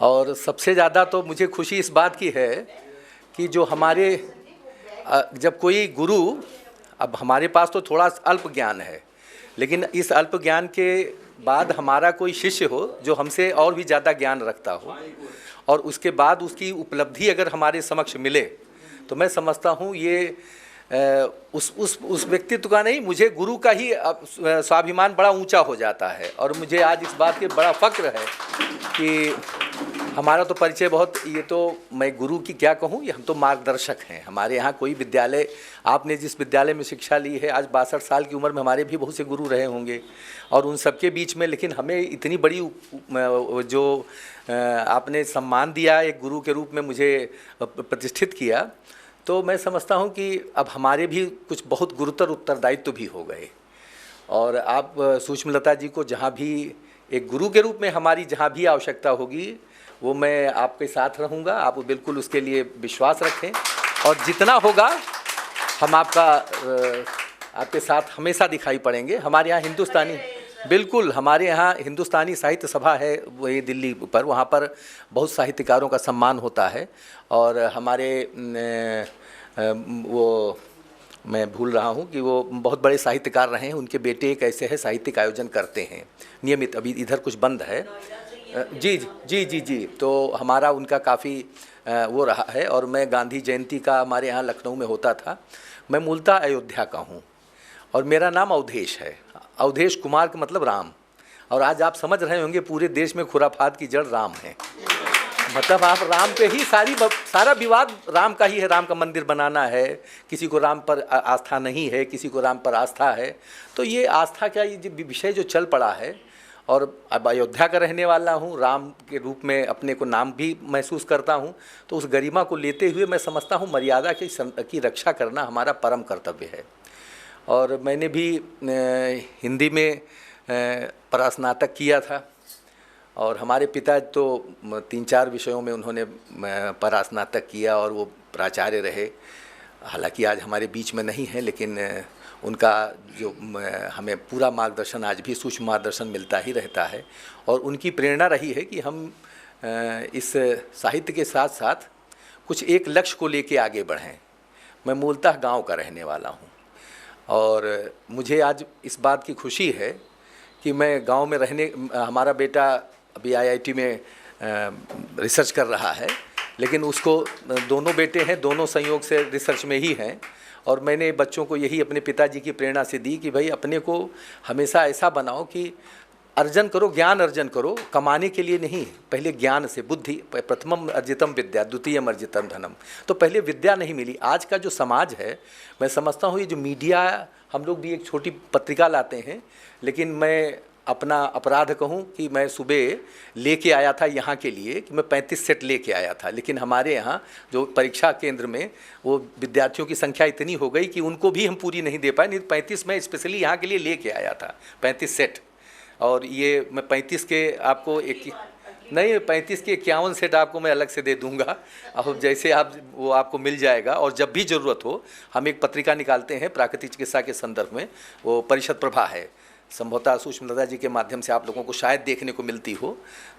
और सबसे ज़्यादा तो मुझे खुशी इस बात की है कि जो हमारे जब कोई गुरु, अब हमारे पास तो थोड़ा अल्प ज्ञान है, लेकिन इस अल्प ज्ञान के बाद हमारा कोई शिष्य हो जो हमसे और भी ज़्यादा ज्ञान रखता हो और उसके बाद उसकी उपलब्धि अगर हमारे समक्ष मिले, तो मैं समझता हूँ ये उस व्यक्तित्व का नहीं, मुझे गुरु का ही स्वाभिमान बड़ा ऊंचा हो जाता है। और मुझे आज इस बात के बड़ा फ़क्र है कि हमारा तो परिचय बहुत, ये तो मैं गुरु की क्या कहूँ, ये हम तो मार्गदर्शक हैं। हमारे यहाँ कोई विद्यालय, आपने जिस विद्यालय में शिक्षा ली है, आज 62 साल की उम्र में हमारे भी बहुत से गुरु रहे होंगे और उन सबके बीच में, लेकिन हमें इतनी बड़ी जो आपने सम्मान दिया, एक गुरु के रूप में मुझे प्रतिष्ठित किया, तो मैं समझता हूँ कि अब हमारे भी कुछ बहुत गुरुतर उत्तरदायित्व भी हो गए। और आप सूक्ष्मलता जी को जहाँ भी एक गुरु के रूप में हमारी जहाँ भी आवश्यकता होगी, वो मैं आपके साथ रहूँगा। आप बिल्कुल उसके लिए विश्वास रखें और जितना होगा हम आपके साथ हमेशा दिखाई पड़ेंगे। हमारे यहाँ हिंदुस्तानी, बिल्कुल हमारे यहाँ हिंदुस्तानी साहित्य सभा है वो ये दिल्ली पर, वहाँ पर बहुत साहित्यकारों का सम्मान होता है। और हमारे वो, मैं भूल रहा हूँ कि वो बहुत बड़े साहित्यकार रहे हैं, उनके बेटे एक ऐसे हैं साहित्यिक आयोजन करते हैं नियमित, अभी इधर कुछ बंद है। जी जी जी जी, तो हमारा उनका काफ़ी वो रहा है। और मैं गांधी जयंती का हमारे यहाँ लखनऊ में होता था। मैं मूलतः अयोध्या का हूँ और मेरा नाम अवधेश है। अवधेश कुमार का मतलब राम। और आज आप समझ रहे होंगे पूरे देश में खुराफात की जड़ राम है, मतलब आप राम पे ही सारा विवाद राम का ही है। राम का मंदिर बनाना है, किसी को राम पर आस्था नहीं है, किसी को राम पर आस्था है। तो ये आस्था का ये विषय जो चल पड़ा है, और अब अयोध्या का रहने वाला हूँ, राम के रूप में अपने को नाम भी महसूस करता हूँ, तो उस गरिमा को लेते हुए मैं समझता हूँ मर्यादा की रक्षा करना हमारा परम कर्तव्य है। और मैंने भी हिंदी में परास्नातक किया था और हमारे पिता तो 3-4 विषयों में उन्होंने परास्नातक किया और वो प्राचार्य रहे। हालांकि आज हमारे बीच में नहीं है, लेकिन उनका जो हमें पूरा मार्गदर्शन आज भी सूक्ष्म मार्गदर्शन मिलता ही रहता है। और उनकी प्रेरणा रही है कि हम इस साहित्य के साथ साथ कुछ एक लक्ष्य को लेके आगे बढ़ें। मैं मूलतः गांव का रहने वाला हूं और मुझे आज इस बात की खुशी है कि मैं गांव में रहने, हमारा बेटा अभी IIT में रिसर्च कर रहा है, लेकिन उसको दोनों बेटे हैं, दोनों संयोग से रिसर्च में ही हैं। और मैंने बच्चों को यही अपने पिताजी की प्रेरणा से दी कि भाई अपने को हमेशा ऐसा बनाओ कि अर्जन करो, ज्ञान अर्जन करो, कमाने के लिए नहीं, पहले ज्ञान से, बुद्धि प्रथमम अर्जितम विद्या द्वितीयम अर्जितम धनम। तो पहले विद्या नहीं मिली। आज का जो समाज है, मैं समझता हूँ ये जो मीडिया, हम लोग भी एक छोटी पत्रिका लाते हैं, लेकिन मैं अपना अपराध कहूँ कि मैं सुबह लेके आया था यहाँ के लिए कि मैं 35 सेट लेके आया था, लेकिन हमारे यहाँ जो परीक्षा केंद्र में वो विद्यार्थियों की संख्या इतनी हो गई कि उनको भी हम पूरी नहीं दे पाए। नहीं, 35 मैं स्पेशली यहाँ के लिए लेके आया था, 35 सेट। और ये मैं 35 के आपको नहीं 35 के 51 सेट आपको मैं अलग से दे दूंगा। अब जैसे आप वो आपको मिल जाएगा। और जब भी ज़रूरत हो, हम एक पत्रिका निकालते हैं प्राकृतिक चिकित्सा के संदर्भ में, वो परिषद प्रभा है, संभवतः सूक्ष्मलता जी के माध्यम से आप लोगों को शायद देखने को मिलती हो।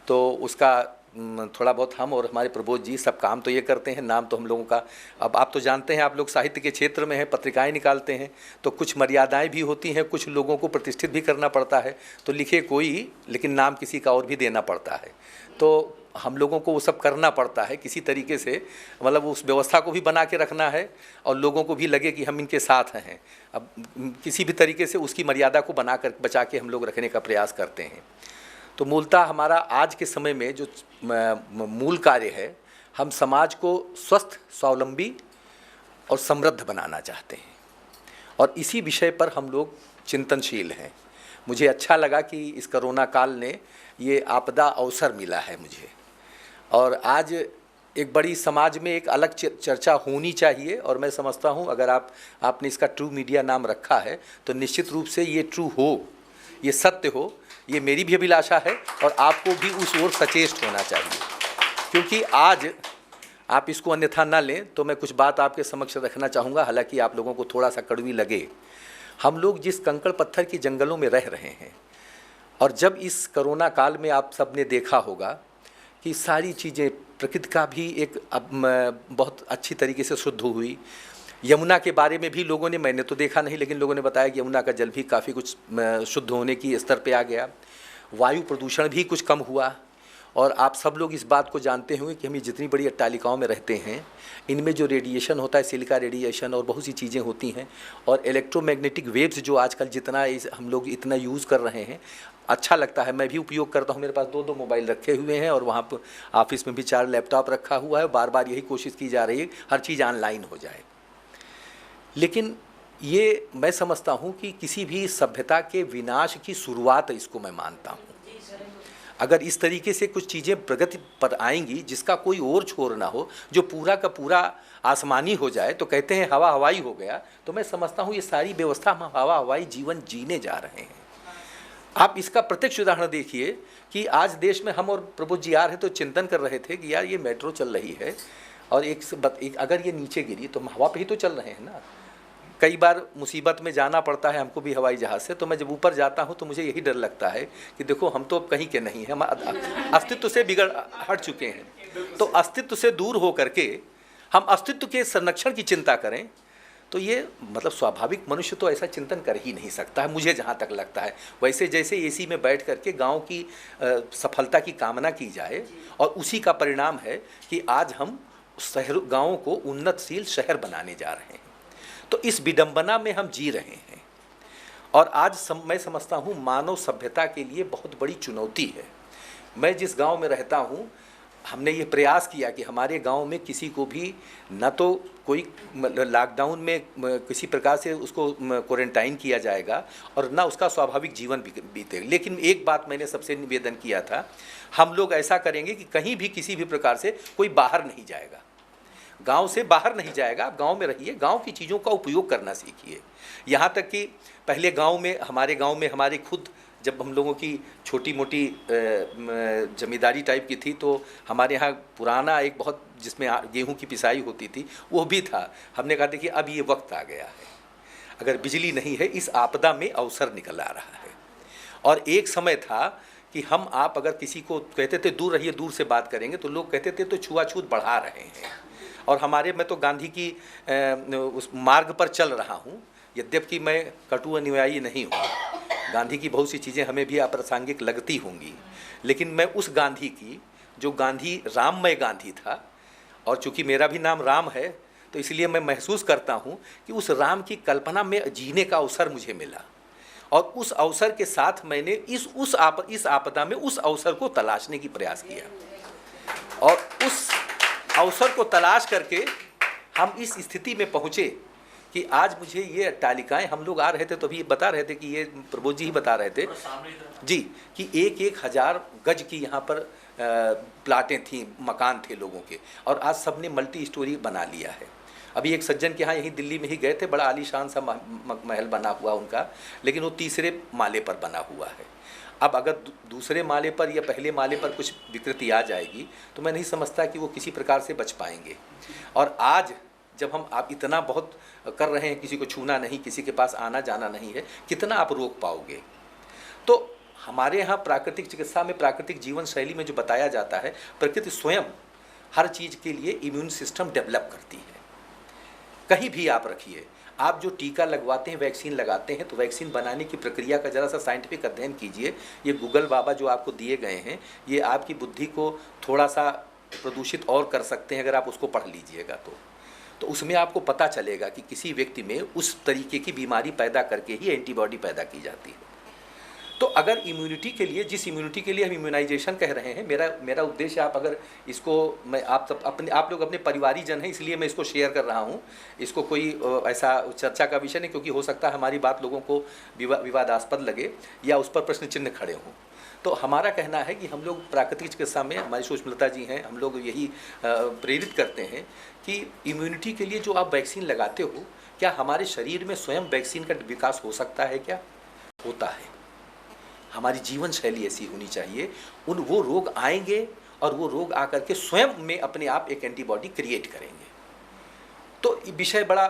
तो उसका थोड़ा बहुत हम और हमारे प्रबोध जी सब काम तो ये करते हैं। नाम तो हम लोगों का, अब आप तो जानते हैं, आप लोग साहित्य के क्षेत्र में हैं, पत्रिकाएं निकालते हैं, तो कुछ मर्यादाएं भी होती हैं, कुछ लोगों को प्रतिष्ठित भी करना पड़ता है। तो लिखे कोई, लेकिन नाम किसी का और भी देना पड़ता है। तो हम लोगों को वो सब करना पड़ता है किसी तरीके से, मतलब उस व्यवस्था को भी बना के रखना है और लोगों को भी लगे कि हम इनके साथ हैं। अब किसी भी तरीके से उसकी मर्यादा को बना कर बचा के हम लोग रखने का प्रयास करते हैं। तो मूलतः हमारा आज के समय में जो मूल कार्य है, हम समाज को स्वस्थ, स्वावलंबी और समृद्ध बनाना चाहते हैं और इसी विषय पर हम लोग चिंतनशील हैं। मुझे अच्छा लगा कि इस कोरोना काल ने ये आपदा अवसर मिला है मुझे, और आज एक बड़ी समाज में एक अलग चर्चा होनी चाहिए। और मैं समझता हूँ अगर आपने इसका ट्रू मीडिया नाम रखा है तो निश्चित रूप से ये ट्रू हो, ये सत्य हो, ये मेरी भी अभिलाषा है और आपको भी उस ओर सचेष्ट होना चाहिए। क्योंकि आज आप इसको अन्यथा ना लें तो मैं कुछ बात आपके समक्ष रखना चाहूँगा, हालांकि आप लोगों को थोड़ा सा कड़वी लगे। हम लोग जिस कंकड़ पत्थर की जंगलों में रह रहे हैं, और जब इस कोरोना काल में आप सब ने देखा होगा कि सारी चीज़ें प्रकृति का भी एक अब बहुत अच्छी तरीके से शुद्ध हुई। यमुना के बारे में भी लोगों ने, मैंने तो देखा नहीं, लेकिन लोगों ने बताया कि यमुना का जल भी काफ़ी कुछ शुद्ध होने की स्तर पे आ गया। वायु प्रदूषण भी कुछ कम हुआ। और आप सब लोग इस बात को जानते होंगे कि हम ये जितनी बड़ी अट्टालिकाओं में रहते हैं, इनमें जो रेडिएशन होता है, सिलिका रेडिएशन और बहुत सी चीज़ें होती हैं, और इलेक्ट्रोमैग्नेटिक वेव्स जो आजकल जितना हम लोग इतना यूज़ कर रहे हैं, अच्छा लगता है। मैं भी उपयोग करता हूँ, मेरे पास 2-2 मोबाइल रखे हुए हैं और वहाँ पर ऑफिस में भी 4 लैपटॉप रखा हुआ है। बार बार यही कोशिश की जा रही है हर चीज़ ऑनलाइन हो जाए। लेकिन ये मैं समझता हूँ कि किसी भी सभ्यता के विनाश की शुरुआत इसको मैं मानता हूँ। अगर इस तरीके से कुछ चीज़ें प्रगति पर आएंगी जिसका कोई और छोर ना हो, जो पूरा का पूरा आसमानी हो जाए, तो कहते हैं हवा हवाई हो गया, तो मैं समझता हूँ ये सारी व्यवस्था हम हवा हवाई जीवन जीने जा रहे हैं। आप इसका प्रत्यक्ष उदाहरण देखिए कि आज देश में हम और प्रबोध जी आ रहे तो चिंतन कर रहे थे कि यार ये मेट्रो चल रही है और एक अगर ये नीचे गिरी तो हम हवा पे ही तो चल रहे हैं ना। कई बार मुसीबत में जाना पड़ता है हमको भी हवाई जहाज़ से, तो मैं जब ऊपर जाता हूँ तो मुझे यही डर लगता है कि देखो हम तो अब कहीं के नहीं हैं, हम अस्तित्व से हट चुके हैं। तो अस्तित्व से दूर हो करके हम अस्तित्व के संरक्षण की चिंता करें, तो ये मतलब स्वाभाविक मनुष्य तो ऐसा चिंतन कर ही नहीं सकता है, मुझे जहाँ तक लगता है। वैसे जैसे एसी में बैठ करके गांव की सफलता की कामना की जाए, और उसी का परिणाम है कि आज हम गाँवों को उन्नतशील शहर बनाने जा रहे हैं। तो इस विडंबना में हम जी रहे हैं, और आज मैं समझता हूँ मानव सभ्यता के लिए बहुत बड़ी चुनौती है। मैं जिस गांव में रहता हूँ, हमने ये प्रयास किया कि हमारे गांव में किसी को भी न तो कोई लॉकडाउन में किसी प्रकार से उसको क्वारंटाइन किया जाएगा और ना उसका स्वाभाविक जीवन बीतेगा। लेकिन एक बात मैंने सबसे निवेदन किया था, हम लोग ऐसा करेंगे कि कहीं भी किसी भी प्रकार से कोई बाहर नहीं जाएगा, गांव से बाहर नहीं जाएगा। आप गांव में रहिए, गांव की चीज़ों का उपयोग करना सीखिए। यहाँ तक कि पहले हमारे गांव में हमारे खुद जब हम लोगों की छोटी मोटी जमींदारी टाइप की थी, तो हमारे यहाँ पुराना एक बहुत जिसमें गेहूं की पिसाई होती थी वो भी था। हमने कहा देखिए अब ये वक्त आ गया है, अगर बिजली नहीं है इस आपदा में अवसर निकल आ रहा है। और एक समय था कि आप अगर किसी को कहते थे दूर रहिए, दूर से बात करेंगे, तो लोग कहते थे तो छुआछूत बढ़ा रहे हैं। और मैं तो गांधी की उस मार्ग पर चल रहा हूँ, यद्यपि मैं कटु अनुयायी नहीं हूँ। गांधी की बहुत सी चीज़ें हमें भी अप्रासंगिक लगती होंगी, लेकिन मैं उस गांधी की जो गांधी राममय गांधी था, और चूँकि मेरा भी नाम राम है तो इसलिए मैं महसूस करता हूँ कि उस राम की कल्पना में जीने का अवसर मुझे मिला, और उस अवसर के साथ मैंने इस आपदा में उस अवसर को तलाशने की प्रयास किया, और उस अवसर को तलाश करके हम इस स्थिति में पहुँचे कि आज मुझे ये अट्टालिकाएँ, हम लोग आ रहे थे तो अभी बता रहे थे कि ये प्रबोध जी ही बता रहे थे जी कि 1,000 गज की यहाँ पर प्लाटें थीं, मकान थे लोगों के, और आज सब ने मल्टी स्टोरी बना लिया है। अभी एक सज्जन के यहाँ यहीं दिल्ली में ही गए थे, बड़ा आलीशान सा महल बना हुआ उनका, लेकिन वो तीसरे माले पर बना हुआ है। अब अगर दूसरे माले पर या पहले माले पर कुछ विकृति आ जाएगी तो मैं नहीं समझता कि वो किसी प्रकार से बच पाएंगे। और आज जब आप इतना बहुत कर रहे हैं, किसी को छूना नहीं, किसी के पास आना जाना नहीं है, कितना आप रोक पाओगे? तो हमारे यहाँ प्राकृतिक चिकित्सा में, प्राकृतिक जीवन शैली में जो बताया जाता है, प्रकृति स्वयं हर चीज़ के लिए इम्यून सिस्टम डेवलप करती है। कहीं भी आप रखिए, आप जो टीका लगवाते हैं, वैक्सीन लगाते हैं, तो वैक्सीन बनाने की प्रक्रिया का ज़रा सा साइंटिफिक अध्ययन कीजिए। ये गूगल बाबा जो आपको दिए गए हैं, ये आपकी बुद्धि को थोड़ा सा प्रदूषित और कर सकते हैं अगर आप उसको पढ़ लीजिएगा तो उसमें आपको पता चलेगा कि किसी व्यक्ति में उस तरीके की बीमारी पैदा करके ही एंटीबॉडी पैदा की जाती है। तो अगर इम्यूनिटी के लिए, जिस इम्यूनिटी के लिए हम इम्यूनाइजेशन कह रहे हैं, मेरा उद्देश्य, आप अगर इसको, मैं आप लोग अपने परिवारी जन हैं इसलिए मैं इसको शेयर कर रहा हूँ, इसको कोई ऐसा चर्चा का विषय नहीं, क्योंकि हो सकता है हमारी बात लोगों को विवादास्पद लगे या उस पर प्रश्न चिन्ह खड़े हों। तो हमारा कहना है कि हम लोग प्राकृतिक चिकित्सा में, हमारी सुष्मिता जी हैं, हम लोग यही प्रेरित करते हैं कि इम्यूनिटी के लिए जो आप वैक्सीन लगाते हो, क्या हमारे शरीर में स्वयं वैक्सीन का विकास हो सकता है? क्या होता है? हमारी जीवन शैली ऐसी होनी चाहिए, वो रोग आएंगे और वो रोग आकर के स्वयं में अपने आप एक एंटीबॉडी क्रिएट करेंगे। तो ये विषय बड़ा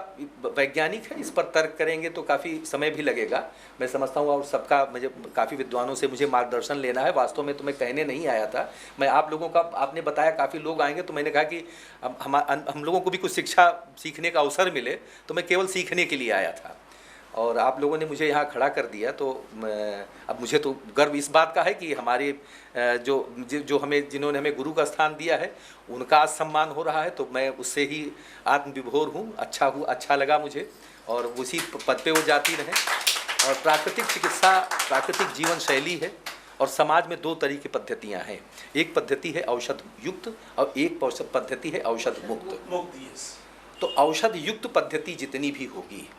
वैज्ञानिक है, इस पर तर्क करेंगे तो काफ़ी समय भी लगेगा, मैं समझता हूँ। और सबका मुझे काफ़ी विद्वानों से मुझे मार्गदर्शन लेना है। वास्तव में तो मैं कहने नहीं आया था, मैं आप लोगों का, आपने बताया काफ़ी लोग आएंगे, तो मैंने कहा कि हम लोगों को भी कुछ शिक्षा सीखने का अवसर मिले, तो मैं केवल सीखने के लिए आया था और आप लोगों ने मुझे यहाँ खड़ा कर दिया। तो अब मुझे तो गर्व इस बात का है कि हमारे जो हमें, जिन्होंने हमें गुरु का स्थान दिया है, उनका आज सम्मान हो रहा है, तो मैं उससे ही आत्मविभोर हूँ। अच्छा लगा मुझे, और उसी पद पे वो जाती रहे। और प्राकृतिक चिकित्सा प्राकृतिक जीवन शैली है, और समाज में दो तरह की पद्धतियाँ हैं। एक पद्धति है औषध युक्त और एक पद्धति है औषध मुक्त। तो औषध युक्त पद्धति जितनी भी होगी,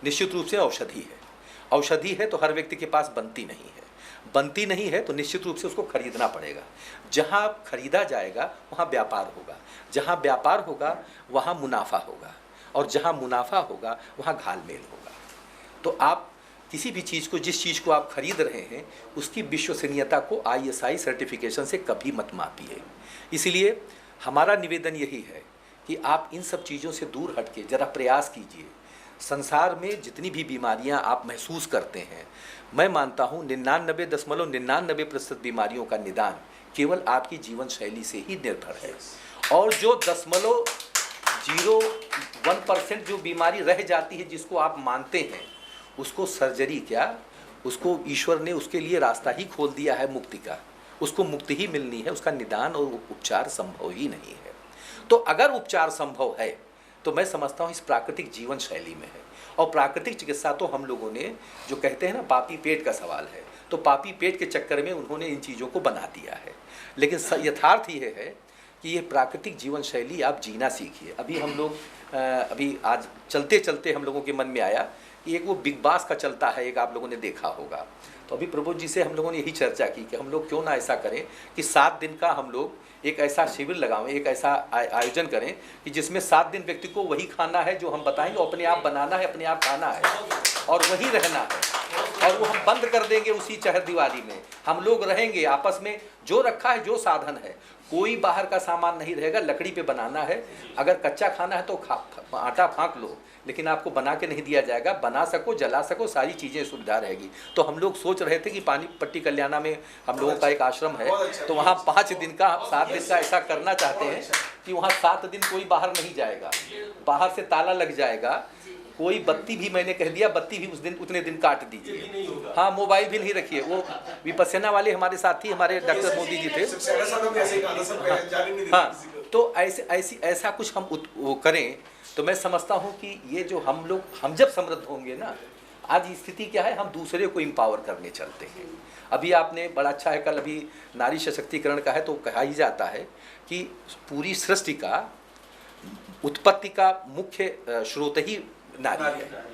निश्चित रूप से औषधि है। औषधि है तो हर व्यक्ति के पास बनती नहीं है तो निश्चित रूप से उसको खरीदना पड़ेगा। जहाँ खरीदा जाएगा वहाँ व्यापार होगा, जहाँ व्यापार होगा वहाँ मुनाफा होगा, और जहाँ मुनाफा होगा वहाँ घालमेल होगा। तो आप किसी भी चीज़ को, जिस चीज़ को आप खरीद रहे हैं, उसकी विश्वसनीयता को ISI सर्टिफिकेशन से कभी मत मापिए। इसलिए हमारा निवेदन यही है कि आप इन सब चीज़ों से दूर हट के ज़रा प्रयास कीजिए। संसार में जितनी भी बीमारियां आप महसूस करते हैं, मैं मानता हूं 99.99% बीमारियों का निदान केवल आपकी जीवन शैली से ही निर्भर है। और जो 0.01% जो बीमारी रह जाती है, जिसको आप मानते हैं, उसको सर्जरी क्या, उसको ईश्वर ने उसके लिए रास्ता ही खोल दिया है मुक्ति का। उसको मुक्ति ही मिलनी है, उसका निदान और उपचार संभव ही नहीं है। तो अगर उपचार संभव है तो मैं समझता हूँ इस प्राकृतिक जीवन शैली में है। और प्राकृतिक चिकित्सा तो हम लोगों ने, जो कहते हैं ना, पापी पेट का सवाल है, तो पापी पेट के चक्कर में उन्होंने इन चीज़ों को बना दिया है। लेकिन यथार्थ ये है कि ये प्राकृतिक जीवन शैली आप जीना सीखिए। अभी हम लोग अभी आज चलते चलते हम लोगों के मन में आया कि एक वो बिग बास का चलता है, एक आप लोगों ने देखा होगा। तो अभी प्रभु जी से हम लोगों ने यही चर्चा की कि हम लोग क्यों ना ऐसा करें कि 7 दिन का हम लोग एक ऐसा शिविर लगावें, एक ऐसा आयोजन करें कि जिसमें 7 दिन व्यक्ति को वही खाना है जो हम बताएंगे, अपने आप बनाना है, अपने आप खाना है और वही रहना है। और वो हम बंद कर देंगे उसी चहर दीवारी में। हम लोग रहेंगे आपस में, जो रखा है, जो साधन है, कोई बाहर का सामान नहीं रहेगा। लकड़ी पे बनाना है, अगर कच्चा खाना है तो आटा फाँक लो, लेकिन आपको बना के नहीं दिया जाएगा। बना सको, जला सको, सारी चीज़ें सुविधा रहेगी। तो हम लोग सोच रहे थे कि पानीपट्टी कल्याणा में हम लोगों का एक आश्रम है, तो वहाँ 5 दिन का, 7 दिन का ऐसा करना चाहते हैं कि वहाँ 7 दिन कोई बाहर नहीं जाएगा, बाहर से ताला लग जाएगा। कोई बत्ती भी, मैंने कह दिया, बत्ती भी उस दिन उतने दिन काट दीजिए। हाँ, मोबाइल भी नहीं रखिए। वो विपस्यना वाले हमारे साथी, हमारे डॉक्टर मोदी जी थे। हाँ, तो ऐसा कुछ हम वो करें तो मैं समझता हूँ कि ये जो हम जब समृद्ध होंगे ना, आज स्थिति क्या है, हम दूसरे को एम्पावर करने चलते हैं। अभी आपने बड़ा अच्छा है, कल अभी नारी सशक्तिकरण का है, तो कहा ही जाता है कि पूरी सृष्टि का उत्पत्ति का मुख्य स्रोत ही नारी है।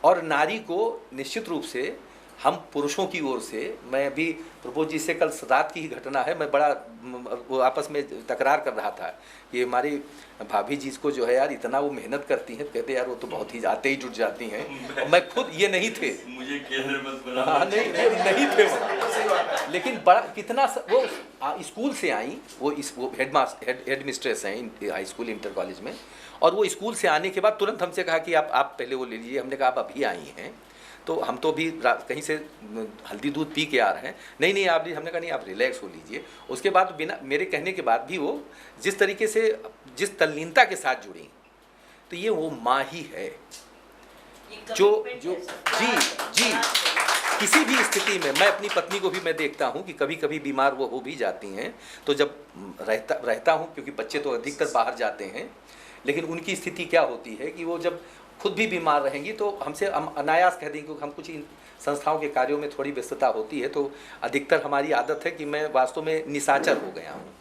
और नारी को निश्चित रूप से हम पुरुषों की ओर से, मैं अभी प्रभु जी से कल रात की ही घटना है, मैं बड़ा वो आपस में तकरार कर रहा था कि हमारी भाभी जी को जो है यार, इतना वो मेहनत करती हैं, कहते यार वो तो बहुत ही आते ही जुट जाती हैं। मैं खुद ये नहीं थे, मुझे हाँ, नहीं थे वो, लेकिन बड़ा कितना वो स्कूल से आई, वो हेड मिस्ट्रेस हैं हाई स्कूल इंटर कॉलेज में। और वो स्कूल से आने के बाद तुरंत हमसे कहा कि आप पहले वो ले लीजिए। हमने कहा आप अभी आई हैं, तो हम तो अभी कहीं से हल्दी दूध पी के आ रहे हैं। नहीं आप लीजिए। हमने कहा नहीं, आप रिलैक्स हो लीजिए। उसके बाद बिना मेरे कहने के बाद भी वो जिस तरीके से, जिस तल्लीनता के साथ जुड़ी, तो ये वो माँ ही है जो जी किसी भी स्थिति में। मैं अपनी पत्नी को भी मैं देखता हूँ कि कभी कभी बीमार वो हो भी जाती हैं, तो जब रहता हूँ, क्योंकि बच्चे तो अधिकतर बाहर जाते हैं, लेकिन उनकी स्थिति क्या होती है कि वो जब खुद भी बीमार रहेंगी तो हम अनायास कह देंगे, क्योंकि हम कुछ इन संस्थाओं के कार्यों में थोड़ी व्यस्तता होती है, तो अधिकतर हमारी आदत है कि मैं वास्तव में निशाचर हो गया हूँ,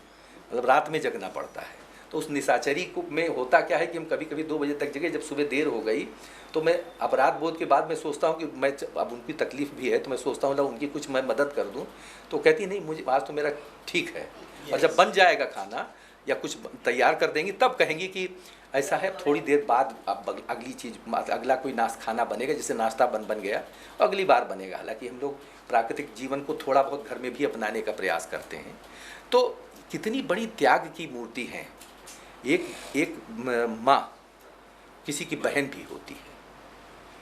मतलब रात में जगना पड़ता है। तो उस निशाचरी को में होता क्या है कि हम कभी कभी 2 बजे तक जगे। जब सुबह देर हो गई तो मैं अपराध बोध के बाद मैं सोचता हूँ कि मैं, अब उनकी तकलीफ़ भी है, तो मैं सोचता हूँ उनकी कुछ मैं मदद कर दूँ। तो कहती नहीं, मुझे आज तो मेरा ठीक है। और जब बन जाएगा खाना या कुछ तैयार कर देंगी, तब कहेंगी कि ऐसा है, थोड़ी देर बाद अब अगली चीज़, अगला कोई खाना बनेगा, जैसे नाश्ता बन गया, अगली बार बनेगा। हालांकि हम लोग प्राकृतिक जीवन को थोड़ा बहुत घर में भी अपनाने का प्रयास करते हैं। तो कितनी बड़ी त्याग की मूर्ति है एक माँ, किसी की बहन भी होती है,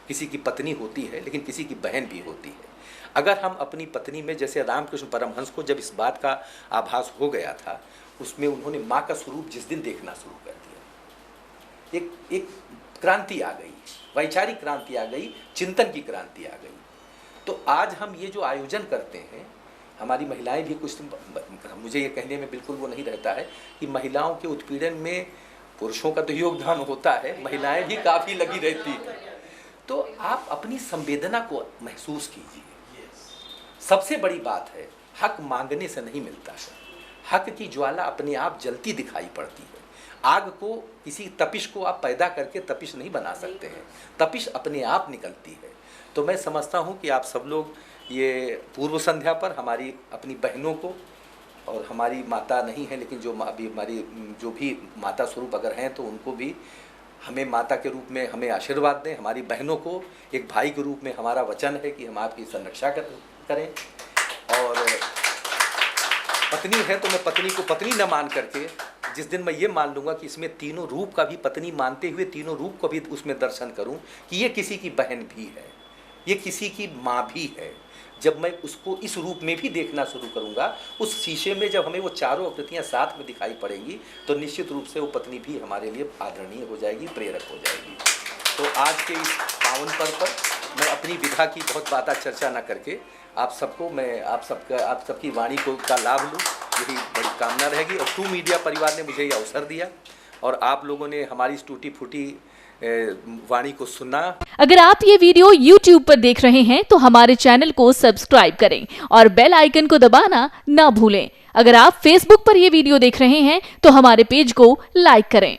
किसी की पत्नी होती है, लेकिन किसी की बहन भी होती है। अगर हम अपनी पत्नी में, जैसे रामकृष्ण परमहंस को जब इस बात का आभास हो गया था, उसमें उन्होंने माँ का स्वरूप जिस दिन देखना शुरू कर दिया, एक क्रांति आ गई, वैचारिक क्रांति आ गई, चिंतन की क्रांति आ गई। तो आज हम ये जो आयोजन करते हैं, हमारी महिलाएं भी कुछ, मुझे ये कहने में बिल्कुल वो नहीं रहता है कि महिलाओं के उत्पीड़न में पुरुषों का तो योगदान होता है, महिलाएं भी काफ़ी लगी रहती हैं। तो आप अपनी संवेदना को महसूस कीजिए। सबसे बड़ी बात है, हक मांगने से नहीं मिलता है, हक की ज्वाला अपने आप जलती दिखाई पड़ती है। आग को, किसी तपिश को आप पैदा करके तपिश नहीं बना सकते हैं, तपिश अपने आप निकलती है। तो मैं समझता हूँ कि आप सब लोग ये पूर्व संध्या पर हमारी अपनी बहनों को, और हमारी माता नहीं है लेकिन जो अभी हमारी जो भी माता स्वरूप अगर हैं तो उनको भी हमें माता के रूप में हमें आशीर्वाद दें। हमारी बहनों को एक भाई के रूप में हमारा वचन है कि हम आपकी संरक्षा करें। और पत्नी है तो मैं पत्नी को पत्नी न मान करके, जिस दिन मैं ये मान लूँगा कि इसमें तीनों रूप का भी पत्नी मानते हुए तीनों रूप को भी उसमें दर्शन करूँ कि ये किसी की बहन भी है, ये किसी की माँ भी है। जब मैं उसको इस रूप में भी देखना शुरू करूँगा, उस शीशे में जब हमें वो चारों आकृतियाँ साथ में दिखाई पड़ेंगी, तो निश्चित रूप से वो पत्नी भी हमारे लिए आदरणीय हो जाएगी, प्रेरक हो जाएगी। तो आज के इस पावन पर्व पर मैं अपनी विधा की बहुत ज़्यादा चर्चा न करके आप सबको, मैं आप सबकी वाणी को का लाभ लूँ, यही बड़ी कामना रहेगी। और टू मीडिया परिवार ने मुझे ये अवसर दिया और आप लोगों ने हमारी इस टूटी फूटी वाणी को सुना। अगर आप ये वीडियो YouTube पर देख रहे हैं तो हमारे चैनल को सब्सक्राइब करें और बेल आइकन को दबाना ना भूलें। अगर आप Facebook पर ये वीडियो देख रहे हैं तो हमारे पेज को लाइक करें।